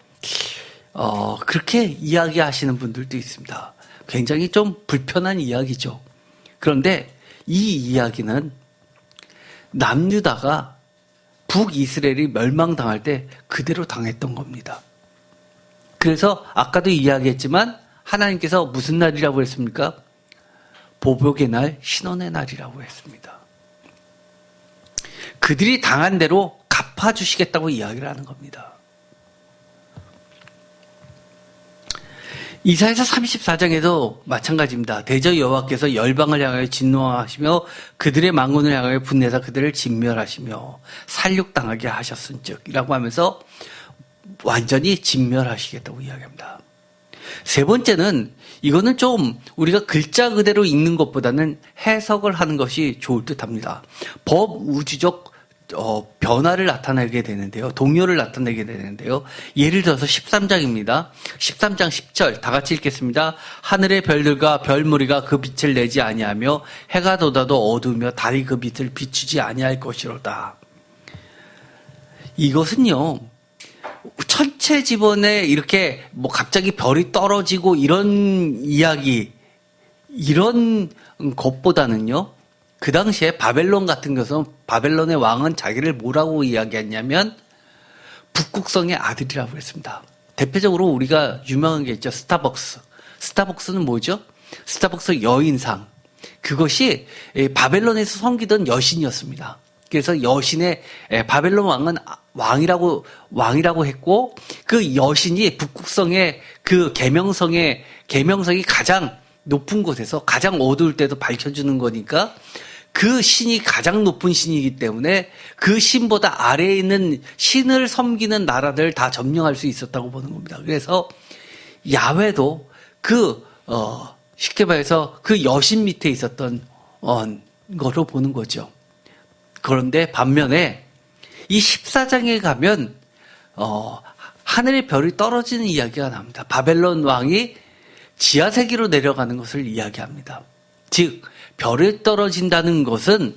그렇게 이야기하시는 분들도 있습니다. 굉장히 좀 불편한 이야기죠. 그런데 이 이야기는 남유다가 북이스라엘이 멸망당할 때 그대로 당했던 겁니다. 그래서 아까도 이야기했지만 하나님께서 무슨 날이라고 했습니까? 보복의 날, 신원의 날이라고 했습니다. 그들이 당한 대로 갚아주시겠다고 이야기를 하는 겁니다. 이사야서 34장에도 마찬가지입니다. 대저 여호와께서 열방을 향하여 진노하시며 그들의 만군을 향하여 분내사 그들을 진멸하시며 살육당하게 하셨은즉 이라고 하면서 완전히 진멸하시겠다고 이야기합니다. 세 번째는 이거는 좀 우리가 글자 그대로 읽는 것보다는 해석을 하는 것이 좋을 듯합니다. 법우주적 변화를 나타내게 되는데요. 동요를 나타내게 되는데요. 예를 들어서 13장입니다. 13장 10절 다 같이 읽겠습니다. 하늘의 별들과 별무리가 그 빛을 내지 아니하며 해가 돋아도 어두우며 달이 그 빛을 비추지 아니할 것이로다. 이것은요. 천체지번에 이렇게 갑자기 별이 떨어지고 이런 이야기 이런 것보다는요, 그 당시에 바벨론 같은 것은 바벨론의 왕은 자기를 뭐라고 이야기했냐면 북극성의 아들이라고 했습니다. 대표적으로 우리가 유명한 게 있죠. 스타벅스. 스타벅스는 뭐죠? 스타벅스 여인상. 그것이 바벨론에서 섬기던 여신이었습니다. 그래서 여신의 바벨론 왕은 왕이라고 했고, 그 여신이 북극성의 그 계명성이 가장 높은 곳에서 가장 어두울 때도 밝혀주는 거니까 그 신이 가장 높은 신이기 때문에 그 신보다 아래에 있는 신을 섬기는 나라들 다 점령할 수 있었다고 보는 겁니다. 그래서 야훼도 쉽게 말해서 그 여신 밑에 있었던 거로 보는 거죠. 그런데 반면에 이 14장에 가면 하늘의 별이 떨어지는 이야기가 나옵니다. 바벨론 왕이 지하세계로 내려가는 것을 이야기합니다. 즉 별이 떨어진다는 것은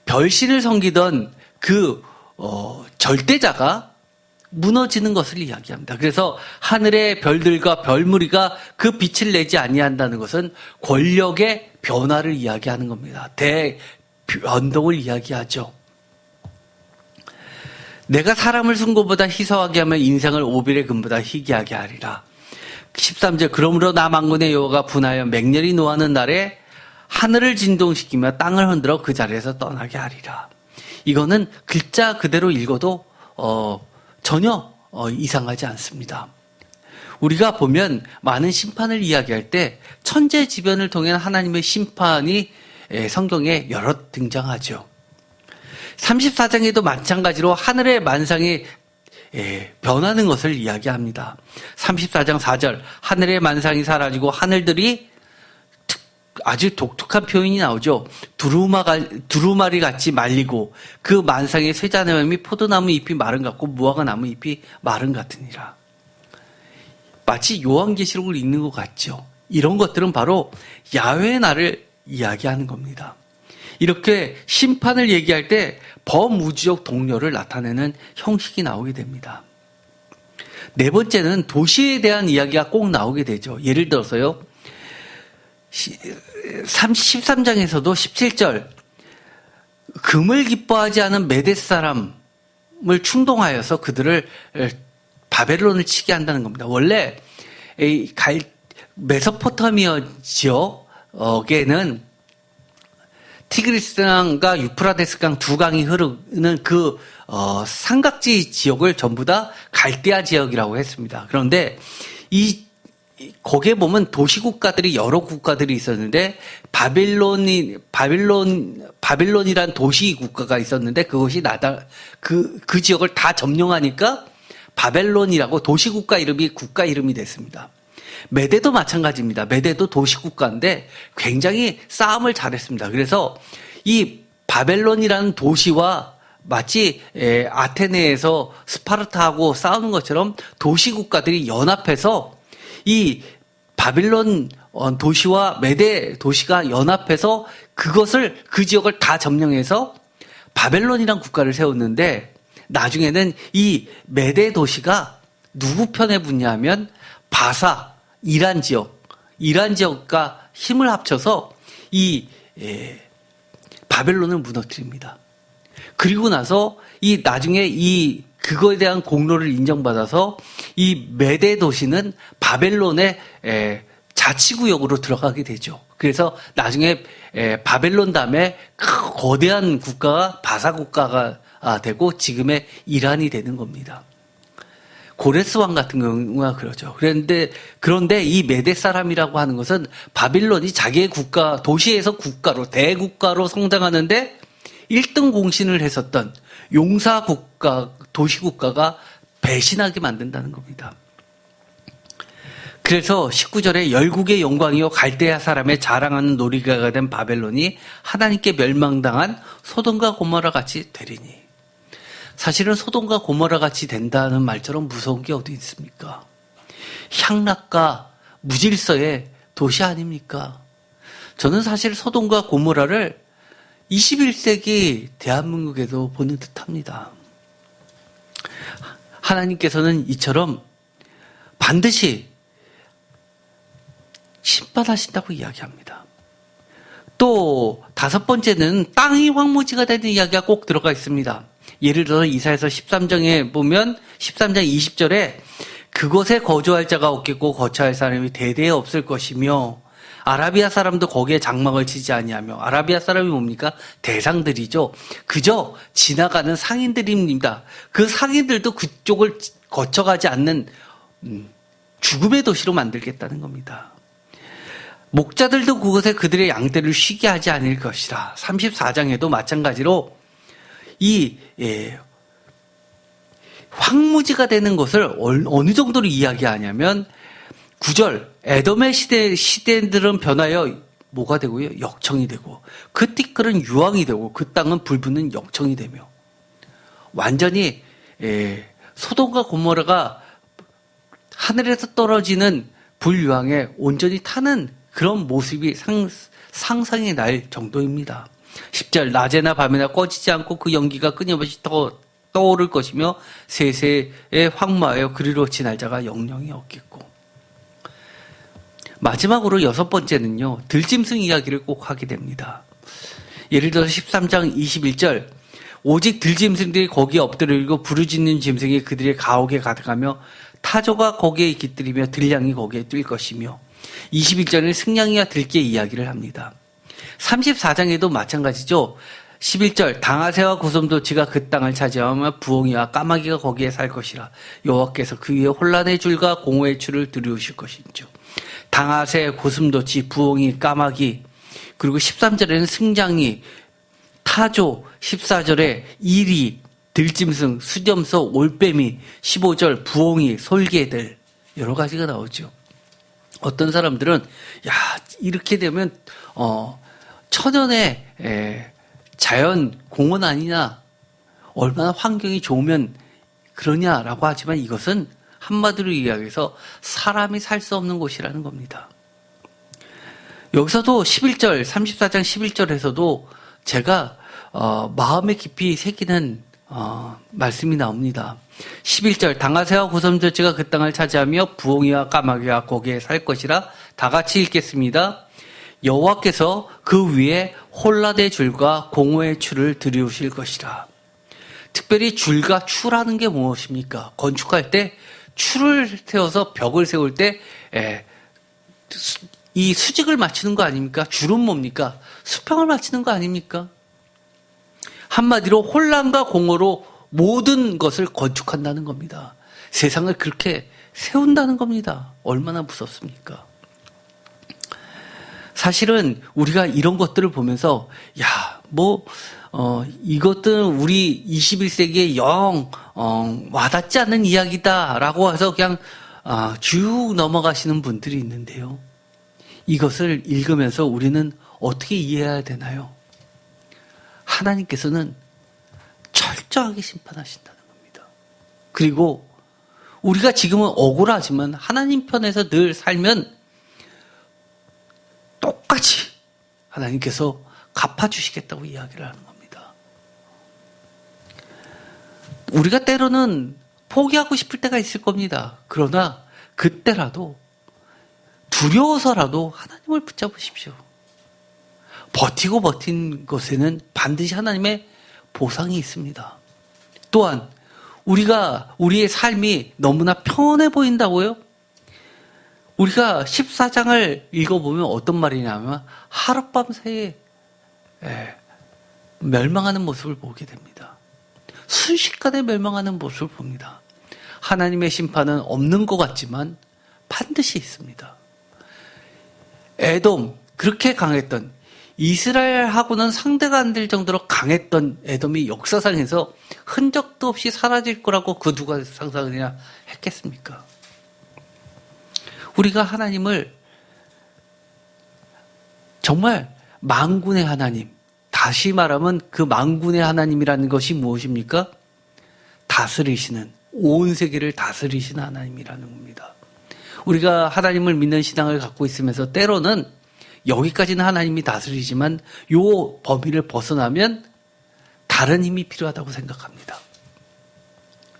별신을 섬기던 그 절대자가 무너지는 것을 이야기합니다. 그래서 하늘의 별들과 별무리가 그 빛을 내지 아니한다는 것은 권력의 변화를 이야기하는 겁니다. 대변동을 이야기하죠. 내가 사람을 순고보다 희소하게 하면 인생을 오빌의 금보다 희귀하게 하리라. 13절 그러므로 나 만군의 여호와가 분하여 맹렬히 노하는 날에 하늘을 진동시키며 땅을 흔들어 그 자리에서 떠나게 하리라. 이거는 글자 그대로 읽어도 전혀 이상하지 않습니다. 우리가 보면 많은 심판을 이야기할 때 천재지변을 통해 하나님의 심판이 성경에 여러 등장하죠. 34장에도 마찬가지로 하늘의 만상이 변하는 것을 이야기합니다. 34장 4절 하늘의 만상이 사라지고 하늘들이 아주 독특한 표현이 나오죠. 두루마리 같이 말리고 그 만상의 쇠자나무 및 포도나무 잎이 마른 같고 무화과 나무 잎이 마른 같으니라. 마치 요한계시록을 읽는 것 같죠. 이런 것들은 바로 야훼의 날을 이야기하는 겁니다. 이렇게 심판을 얘기할 때 범우주적 동료를 나타내는 형식이 나오게 됩니다. 네 번째는 도시에 대한 이야기가 꼭 나오게 되죠. 예를 들어서요. 13장에서도 17절 금을 기뻐하지 않은 메대 사람을 충동하여서 그들을 바벨론을 치게 한다는 겁니다. 원래 메소포타미아 지역에는 티그리스강과 유프라데스강 두 강이 흐르는 그 삼각지 지역을 전부 다 갈대아 지역이라고 했습니다. 그런데 거기에 보면 도시국가들이 여러 국가들이 있었는데 바벨론이란 도시국가가 있었는데 그것이 그 지역을 다 점령하니까 바벨론이라고 도시국가 이름이 국가 이름이 됐습니다. 메대도 마찬가지입니다. 메대도 도시국가인데 굉장히 싸움을 잘했습니다. 그래서 이 바벨론이라는 도시와 마치 아테네에서 스파르타하고 싸우는 것처럼 도시국가들이 연합해서 이 바빌론 도시와 메대 도시가 연합해서 그 지역을 다 점령해서 바벨론이라는 국가를 세웠는데 나중에는 이 메대 도시가 누구 편에 붙냐면 이란 지역과 힘을 합쳐서 바벨론을 무너뜨립니다. 그리고 나서 나중에 그거에 대한 공로를 인정받아서 이 메대 도시는 바벨론의 자치구역으로 들어가게 되죠. 그래서 나중에 바벨론 다음에 거대한 국가가 바사 국가가 되고 지금의 이란이 되는 겁니다. 고레스 왕 같은 경우가 그러죠. 그런데 이 메대 사람이라고 하는 것은 바빌론이 자기의 도시에서 대국가로 성장하는데 1등 공신을 했었던 도시국가가 배신하게 만든다는 겁니다. 그래서 19절에 열국의 영광이요 갈대아 사람의 자랑하는 놀이가가 된 바벨론이 하나님께 멸망당한 소돔과 고모라 같이 되리니. 사실은 소돔과 고모라 같이 된다는 말처럼 무서운 게 어디 있습니까? 향락과 무질서의 도시 아닙니까? 저는 사실 소돔과 고모라를 21세기 대한민국에도 보는 듯합니다. 하나님께서는 이처럼 반드시 심판하신다고 이야기합니다. 또 다섯 번째는 땅이 황무지가 되는 이야기가 꼭 들어가 있습니다. 예를 들어 이사야서 13장에 보면 13장 20절에 그곳에 거주할 자가 없겠고 거처할 사람이 대대에 없을 것이며 아라비아 사람도 거기에 장막을 치지 아니하며. 아라비아 사람이 뭡니까? 대상들이죠. 그저 지나가는 상인들입니다. 그 상인들도 그쪽을 거쳐가지 않는 죽음의 도시로 만들겠다는 겁니다. 목자들도 그곳에 그들의 양떼를 쉬게 하지 않을 것이라. 34장에도 마찬가지로 황무지가 되는 것을 어느 정도로 이야기하냐면 9절 에돔의 시대들은 변하여 뭐가 되고요? 역청이 되고 그 띠끌은 유황이 되고 그 땅은 불붙는 역청이 되며. 완전히 소돔과 고모라가 하늘에서 떨어지는 불유황에 온전히 타는 그런 모습이 상상이 날 정도입니다. 10절 낮에나 밤에나 꺼지지 않고 그 연기가 끊임없이 떠오를 것이며 세세에 황무하여 그리로 지날 자가 영영이 없겠고. 마지막으로 여섯 번째는요, 들짐승 이야기를 꼭 하게 됩니다. 예를 들어서 13장 21절 오직 들짐승들이 거기에 엎드리고 부르짖는 짐승이 그들의 가옥에 가득하며 타조가 거기에 깃들이며 들량이 거기에 뛸 것이며. 21절에는 승냥이와 들깨 이야기를 합니다. 34장에도 마찬가지죠. 11절 당아새와 고슴도치가 그 땅을 차지하며 부엉이와 까마귀가 거기에 살 것이라. 여호와께서 그 위에 혼란의 줄과 공허의 줄을 들이우실 것이죠. 당아새, 고슴도치, 부엉이, 까마귀, 그리고 13절에는 승장이, 타조, 14절에 이리, 들짐승, 수점소, 올빼미, 15절 부엉이, 솔개들 여러 가지가 나오죠. 어떤 사람들은 이렇게 되면 천연의 자연 공원 아니냐, 얼마나 환경이 좋으면 그러냐라고 하지만 이것은 한마디로 이야기해서 사람이 살 수 없는 곳이라는 겁니다. 여기서도 11절 34장 11절에서도 제가 마음에 깊이 새기는 말씀이 나옵니다. 11절 당아새와 고슴도치가 그 땅을 차지하며 부엉이와 까마귀가 거기에 살 것이라. 다 같이 읽겠습니다. 여호와께서 그 위에 혼란의 줄과 공허의 추를 들이우실 것이라. 특별히 줄과 추라는 게 무엇입니까? 건축할 때 추를 세워서 벽을 세울 때 이 수직을 맞추는 거 아닙니까? 줄은 뭡니까? 수평을 맞추는 거 아닙니까? 한마디로 혼란과 공허로 모든 것을 건축한다는 겁니다. 세상을 그렇게 세운다는 겁니다. 얼마나 무섭습니까? 사실은 우리가 이런 것들을 보면서 이것들은 우리 21세기에 영 와닿지 않는 이야기다라고 해서 그냥 쭉 넘어가시는 분들이 있는데요. 이것을 읽으면서 우리는 어떻게 이해해야 되나요? 하나님께서는 철저하게 심판하신다는 겁니다. 그리고 우리가 지금은 억울하지만 하나님 편에서 늘 살면 똑같이 하나님께서 갚아주시겠다고 이야기를 하는 겁니다. 우리가 때로는 포기하고 싶을 때가 있을 겁니다. 그러나 그때라도 두려워서라도 하나님을 붙잡으십시오. 버티고 버틴 것에는 반드시 하나님의 보상이 있습니다. 또한 우리의 삶이 너무나 평온해 보인다고요? 우리가 14장을 읽어보면 어떤 말이냐면 하룻밤 사이에 멸망하는 모습을 보게 됩니다. 순식간에 멸망하는 모습을 봅니다. 하나님의 심판은 없는 것 같지만 반드시 있습니다. 에돔, 그렇게 강했던, 이스라엘하고는 상대가 안 될 정도로 강했던 에돔이 역사상에서 흔적도 없이 사라질 거라고 그 누가 상상이나 했겠습니까? 우리가 하나님을 정말 만군의 하나님, 다시 말하면 그 만군의 하나님이라는 것이 무엇입니까? 다스리시는, 온 세계를 다스리시는 하나님이라는 겁니다. 우리가 하나님을 믿는 신앙을 갖고 있으면서 때로는 여기까지는 하나님이 다스리지만 요 범위를 벗어나면 다른 힘이 필요하다고 생각합니다.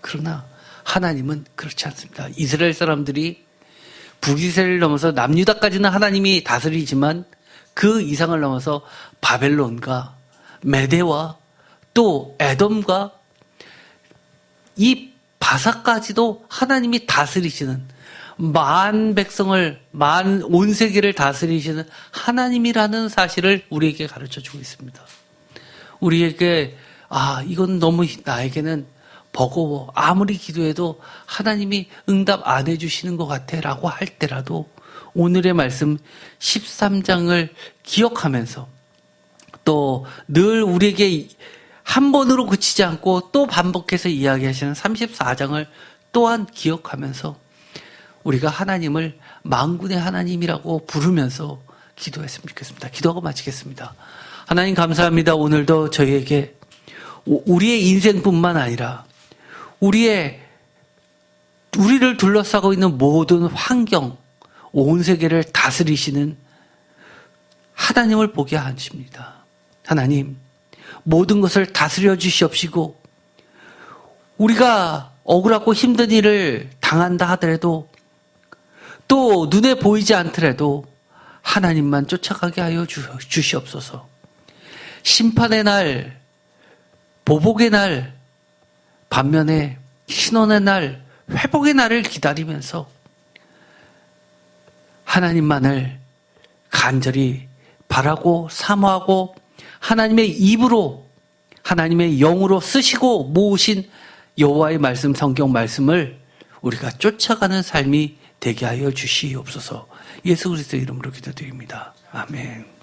그러나 하나님은 그렇지 않습니다. 이스라엘 사람들이 북이스라엘을 넘어서 남유다까지는 하나님이 다스리지만 그 이상을 넘어서 바벨론과 메대와 또 에돔과 이 바사까지도 하나님이 다스리시는, 만 백성을, 온 세계를 다스리시는 하나님이라는 사실을 우리에게 가르쳐 주고 있습니다. 우리에게 이건 너무 나에게는 버거워, 아무리 기도해도 하나님이 응답 안 해주시는 것 같아 라고 할 때라도 오늘의 말씀 13장을 기억하면서 또 늘 우리에게 한 번으로 그치지 않고 또 반복해서 이야기하시는 34장을 또한 기억하면서 우리가 하나님을 만군의 하나님이라고 부르면서 기도했으면 좋겠습니다. 기도하고 마치겠습니다. 하나님 감사합니다. 오늘도 저희에게 우리의 인생뿐만 아니라 우리를 둘러싸고 있는 모든 환경, 온 세계를 다스리시는 하나님을 보게 하십니다. 하나님, 모든 것을 다스려 주시옵시고 우리가 억울하고 힘든 일을 당한다 하더라도 또 눈에 보이지 않더라도 하나님만 쫓아가게 하여 주시옵소서. 심판의 날, 보복의 날, 반면에 신원의 날, 회복의 날을 기다리면서 하나님만을 간절히 바라고 사모하고 하나님의 입으로, 하나님의 영으로 쓰시고 모으신 여호와의 말씀, 성경 말씀을 우리가 쫓아가는 삶이 되게 하여 주시옵소서. 예수 그리스도의 이름으로 기도드립니다. 아멘.